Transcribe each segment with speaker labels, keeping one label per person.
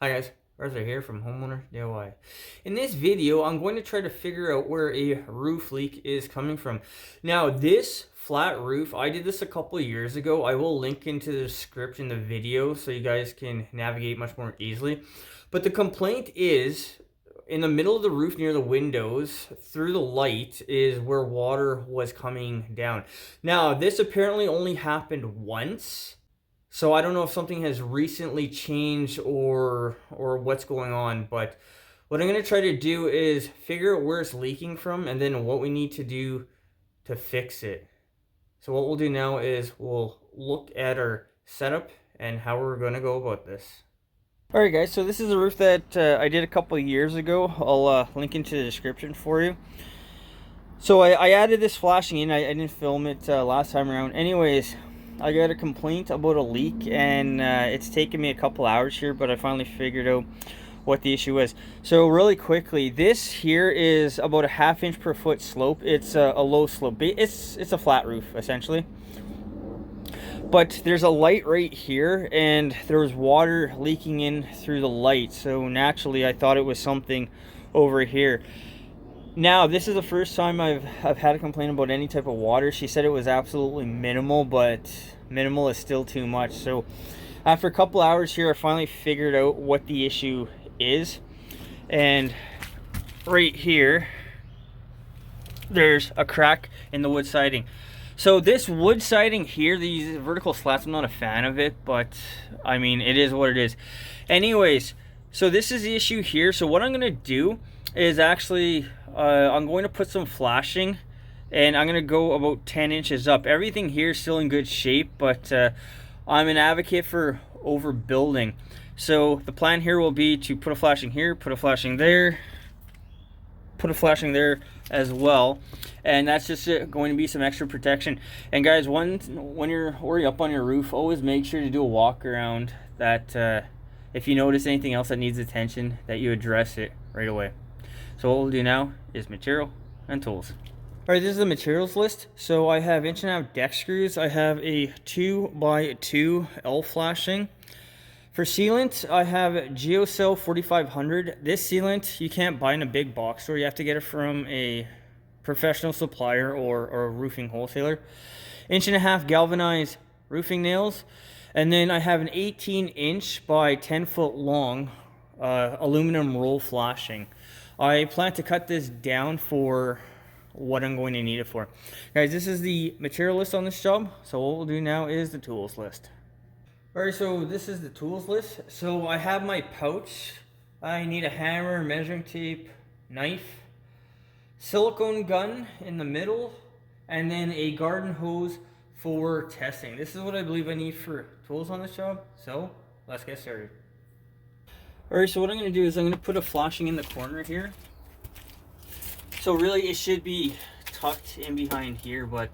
Speaker 1: Hi guys, Arthur here from Homeowner DIY. In this video, I'm going to try to figure out where a roof leak is coming from. Now, this flat roof, I did this a couple of years ago. I will link into the description the video so you guys can navigate much more easily. But the complaint is, in the middle of the roof near the windows, through the light, is where water was coming down. Now, this apparently only happened once. So I don't know if something has recently changed or what's going on, but what I'm going to try to do is figure out where it's leaking from and then what we need to do to fix it. So what we'll do now is we'll look at our setup and how we're going to go about this. Alright guys, so this is a roof that I did a couple of years ago. I'll link into the description for you. So I added this flashing in. I didn't film it last time around. Anyways, I got a complaint about a leak, and it's taken me a couple hours here, but I finally figured out what the issue was. So really quickly, this here is about a 1/2 inch per foot slope. It's a low slope. It's a flat roof essentially, but there's a light right here, and there was water leaking in through the light. So naturally, I thought it was something over here. Now, this is the first time I've had a complaint about any type of water. She said it was absolutely minimal, but minimal is still too much. So after a couple hours here, I finally figured out what the issue is. And right here, there's a crack in the wood siding. So this wood siding here, these vertical slats, I'm not a fan of it, but I mean, it is what it is. Anyways, so this is the issue here. So what I'm gonna do is actually I'm going to put some flashing, and I'm going to go about 10 inches up. Everything here is still in good shape, but I'm an advocate for overbuilding. So the plan here will be to put a flashing here, put a flashing there, put a flashing there as well, and that's just going to be some extra protection. And guys, when you're already up on your roof, always make sure to do a walk around, that if you notice anything else that needs attention, that you address it right away. So what we'll do now is material and tools. All right, this is the materials list. So I have 1.5" deck screws. I have a 2x2 L flashing. For sealant, I have GeoCell 4500. This sealant you can't buy in a big box store. You have to get it from a professional supplier or a roofing wholesaler. 1.5" galvanized roofing nails. And then I have an 18" by 10-foot long aluminum roll flashing. I plan to cut this down for what I'm going to need it for. Guys, this is the material list on this job. So what we'll do now is the tools list. Alright, so this is the tools list. So I have my pouch. I need a hammer, measuring tape, knife, silicone gun in the middle, and then a garden hose for testing. This is what I believe I need for tools on this job. So let's get started. Alright, so what I'm going to do is I'm going to put a flashing in the corner here. So really it should be tucked in behind here, but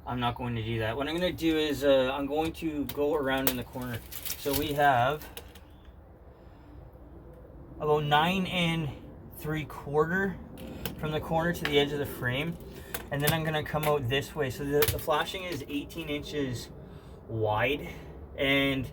Speaker 1: I'm not going to do that. What I'm going to do is I'm going to go around in the corner. So we have about 9 3/4 from the corner to the edge of the frame. And then I'm going to come out this way. So the flashing is 18 inches wide, and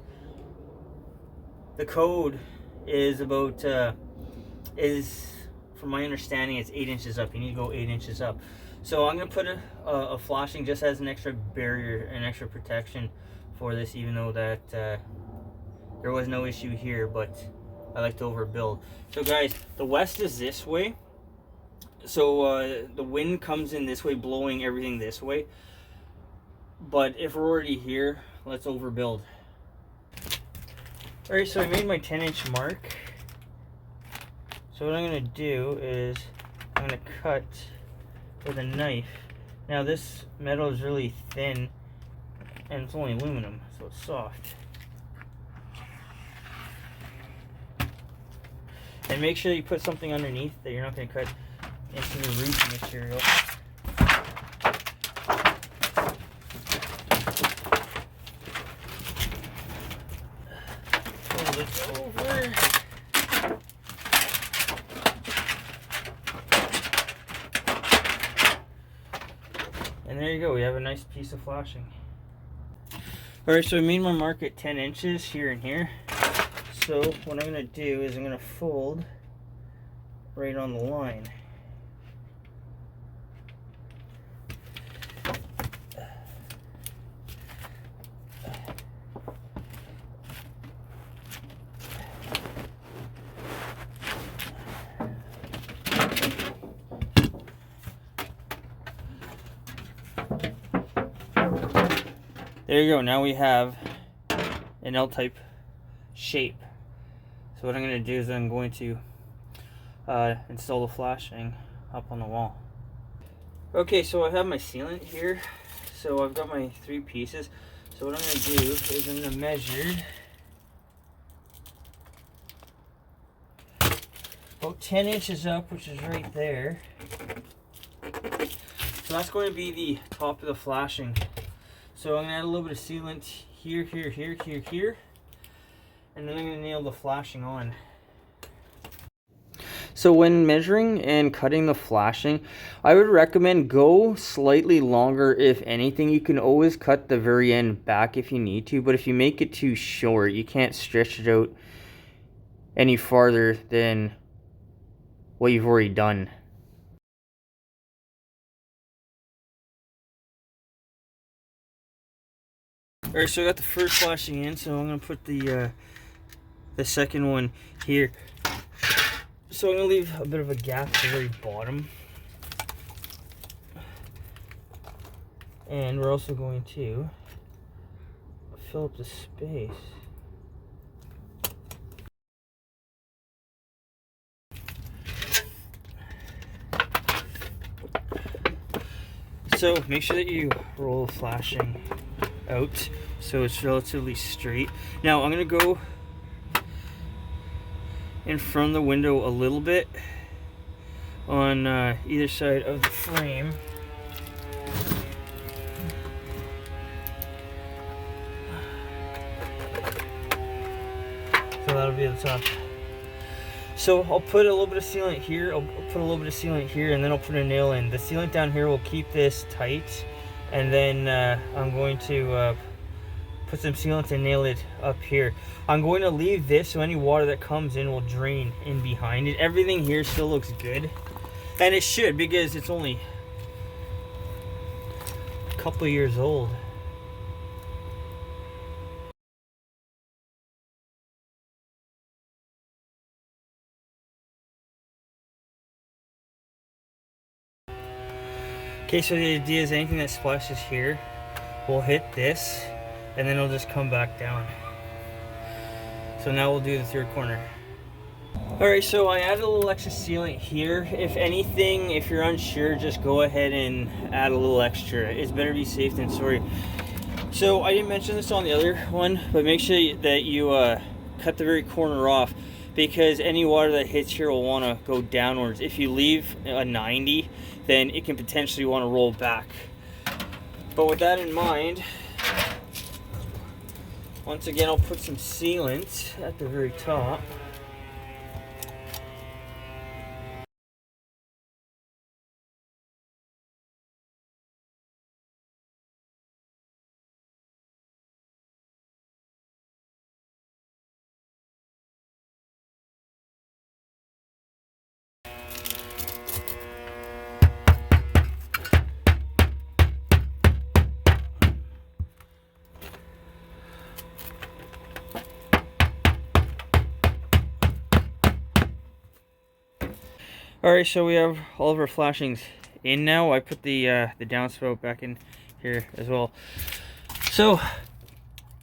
Speaker 1: the code is about from my understanding, it's 8 inches up. You need to go 8 inches up. So I'm gonna put a flashing just as an extra barrier, an extra protection for this, even though that there was no issue here, but I like to overbuild. So guys, the west is this way, so the wind comes in this way, blowing everything this way. But if we're already here, let's overbuild. Alright, so I made my 10-inch mark. So what I'm going to do is I'm going to cut with a knife. Now this metal is really thin, and it's only aluminum, so it's soft. And make sure that you put something underneath, that you're not going to cut into the roof material. Over. And there you go, we have a nice piece of flashing. Alright, so I made my mark at 10 inches here and here. So what I'm going to do is I'm going to fold right on the line. There you go. Now we have an L-type shape. So what I'm going to do is I'm going to install the flashing up on the wall. Okay, so I have my sealant here. So I've got my 3 pieces. So what I'm going to do is I'm going to measure about 10 inches up, which is right there. So that's going to be the top of the flashing. So I'm going to add a little bit of sealant here, here, here, here, here. And then I'm going to nail the flashing on. So when measuring and cutting the flashing, I would recommend go slightly longer if anything. You can always cut the very end back if you need to, but if you make it too short, you can't stretch it out any farther than what you've already done. Alright, so I got the first flashing in, so I'm going to put the second one here. So I'm going to leave a bit of a gap at the very bottom. And we're also going to fill up the space. So make sure that you roll the flashing out so it's relatively straight. Now I'm going to go in front of the window a little bit on either side of the frame. So that'll be at the top. So I'll put a little bit of sealant here, I'll put a little bit of sealant here, and then I'll put a nail in. The sealant down here will keep this tight, and then I'm going to put some sealant and nail it up here. I'm going to leave this so any water that comes in will drain in behind it. Everything here still looks good, and it should, because it's only a couple years old. Okay, so the idea is anything that splashes here will hit this, and then it'll just come back down. So now we'll do the third corner. Alright, so I added a little extra sealant here. If anything, if you're unsure, just go ahead and add a little extra. It's better to be safe than sorry. So I didn't mention this on the other one, but make sure that you cut the very corner off, because any water that hits here will want to go downwards. If you leave a 90, then it can potentially want to roll back. But with that in mind, once again, I'll put some sealant at the very top. Alright, so we have all of our flashings in now. I put the downspout back in here as well. So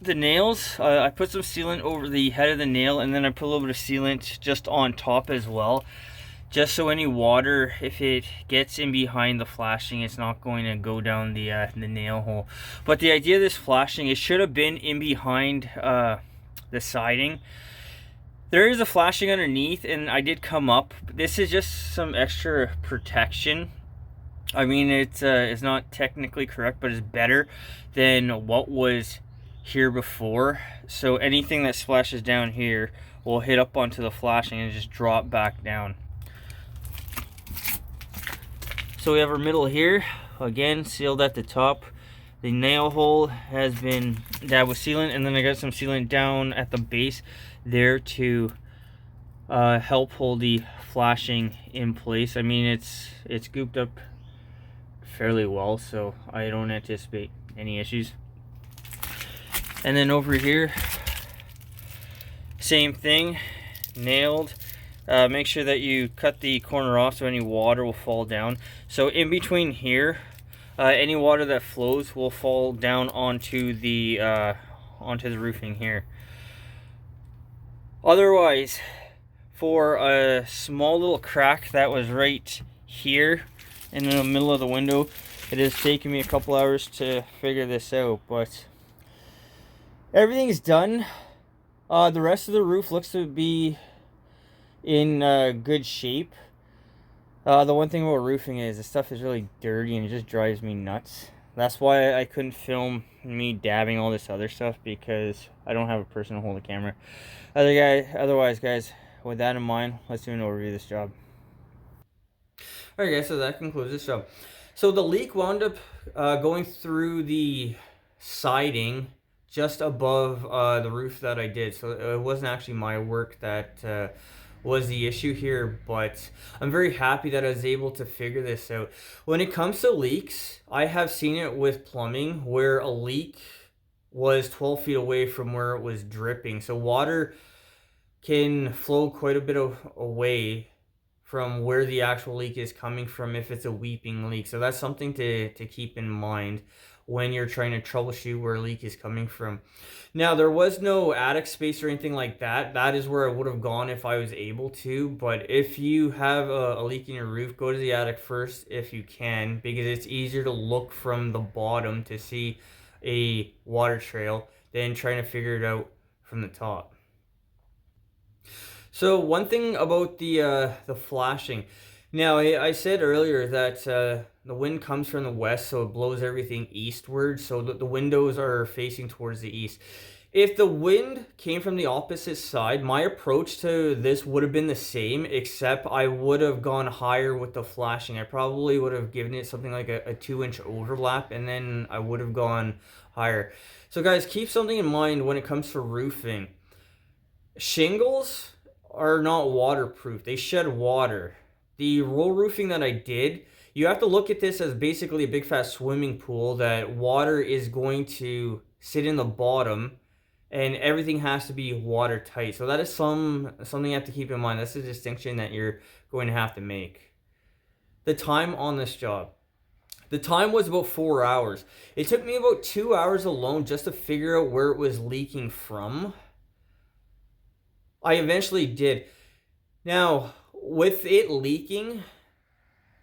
Speaker 1: the nails, I put some sealant over the head of the nail, and then I put a little bit of sealant just on top as well, just so any water, if it gets in behind the flashing, it's not going to go down the nail hole. But the idea of this flashing, it should have been in behind the siding. There is a flashing underneath, and I did come up. This is just some extra protection. I mean, it's not technically correct, but it's better than what was here before. So anything that splashes down here will hit up onto the flashing and just drop back down. So we have our middle here, again sealed at the top. The nail hole has been dabbed with sealant, and then I got some sealant down at the base. there to help hold the flashing in place. I mean, it's gooped up fairly well, so I don't anticipate any issues. And then over here, same thing, nailed. Make sure that you cut the corner off so any water will fall down. So in between here, any water that flows will fall down onto the roofing here. Otherwise, for a small little crack that was right here in the middle of the window, it has taken me a couple hours to figure this out, but everything's done. The rest of the roof looks to be in good shape. The one thing about roofing is the stuff is really dirty and it just drives me nuts. That's why I couldn't film me dabbing all this other stuff, because I don't have a person to hold the camera. Otherwise, guys, with that in mind, let's do an overview of this job. Alright guys, so that concludes this job. So the leak wound up going through the siding just above the roof that I did. So it wasn't actually my work that was the issue here, but I'm very happy that I was able to figure this out. When it comes to leaks, I have seen it with plumbing where a leak was 12 feet away from where it was dripping. So water can flow quite a bit away from where the actual leak is coming from if it's a weeping leak. So that's something to keep in mind when you're trying to troubleshoot where a leak is coming from. Now, there was no attic space or anything like that. That is where I would have gone if I was able to. But if you have a leak in your roof, go to the attic first if you can, because it's easier to look from the bottom to see a water trail than trying to figure it out from the top. So one thing about the flashing. Now, I said earlier that the wind comes from the west, so it blows everything eastward, so the windows are facing towards the east. If the wind came from the opposite side, my approach to this would have been the same, except I would have gone higher with the flashing. I probably would have given it something like a 2-inch overlap, and then I would have gone higher. So guys, keep something in mind when it comes to roofing. Shingles are not waterproof. They shed water. The roll roofing that I did, you have to look at this as basically a big fat swimming pool that water is going to sit in the bottom, and everything has to be watertight. So that is something you have to keep in mind. That's a distinction that you're going to have to make. The time on this job. The time was about 4 hours. It took me about 2 hours alone just to figure out where it was leaking from. I eventually did. Now, with it leaking,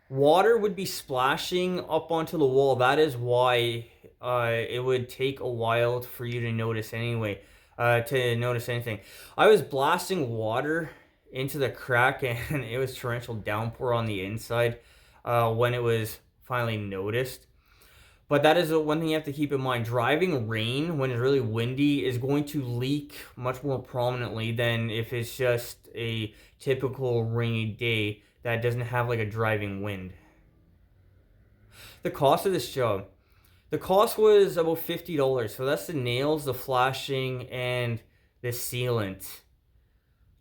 Speaker 1: water would be splashing up onto the wall. That is why it would take a while for you to notice anyway, to notice anything. I was blasting water into the crack, and it was torrential downpour on the inside when it was finally noticed. But that is one thing you have to keep in mind. Driving rain when it's really windy is going to leak much more prominently than if it's just a typical rainy day that doesn't have like a driving wind. The cost of this job. The cost was about $50. So that's the nails, the flashing, and the sealant.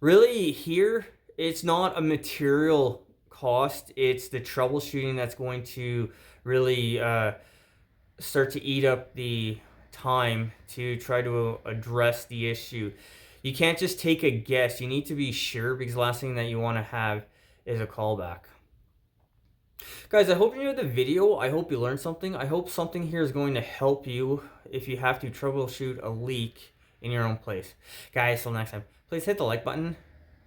Speaker 1: Really, here, it's not a material cost. It's the troubleshooting that's going to really start to eat up the time to try to address the issue. You can't just take a guess. You need to be sure, because the last thing that you want to have is a callback. Guys, I hope you enjoyed the video. I hope you learned something. I hope something here is going to help you if you have to troubleshoot a leak in your own place. Guys, till next time, please hit the like button,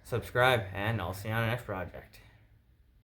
Speaker 1: subscribe, and I'll see you on the next project.